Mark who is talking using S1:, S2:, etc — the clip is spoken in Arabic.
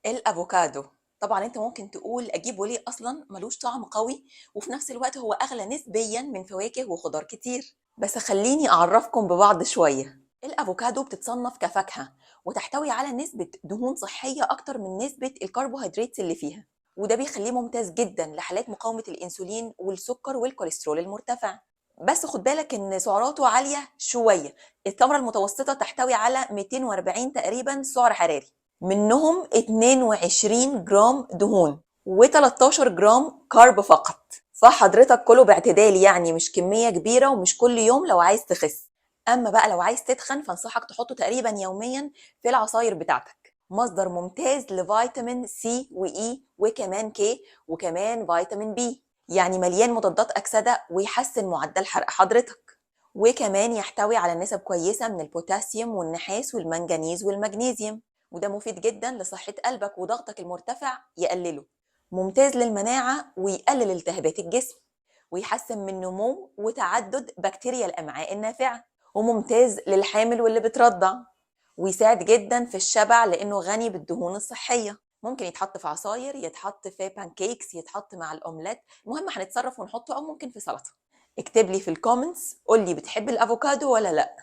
S1: الافوكادو. طبعا انت ممكن تقول اجيبه ليه، اصلا ملوش طعم قوي وفي نفس الوقت هو اغلى نسبيا من فواكه وخضار كتير. بس خليني اعرفكم ببعض شوية. الافوكادو بتتصنف كفاكهة وتحتوي على نسبة دهون صحية اكتر من نسبة الكربوهيدرات اللي فيها، وده بيخليه ممتاز جدا لحالات مقاومة الانسولين والسكر والكوليسترول المرتفع. بس خد بالك ان سعراته عالية شوية. التمرة المتوسطة تحتوي على 240 تقريبا سعر حراري، منهم 22 جرام دهون و13 جرام كارب فقط. فحضرتك كله باعتدال، يعني مش كمية كبيرة ومش كل يوم لو عايز تخس. أما بقى لو عايز تتخن فانصحك تحطه تقريبا يوميا في العصاير بتاعتك. مصدر ممتاز لفيتامين سي وإي وكمان كي وكمان فيتامين بي، يعني مليان مضادات أكسدة ويحسن معدل حرق حضرتك. وكمان يحتوي على نسب كويسة من البوتاسيوم والنحاس والمنجنيز والمغنيسيوم، وده مفيد جدا لصحة قلبك وضغطك المرتفع يقلله. ممتاز للمناعة ويقلل التهابات الجسم، ويحسن من نمو وتعدد بكتيريا الأمعاء النافعة. وممتاز للحامل واللي بترضع، ويساعد جدا في الشبع لأنه غني بالدهون الصحية. ممكن يتحط في عصاير، يتحط في بانكيكس، يتحط مع الأومليت، المهم هنتصرف ونحطه، أو ممكن في سلطة. اكتب لي في الكومنتس قول لي بتحب الأفوكادو ولا لأ.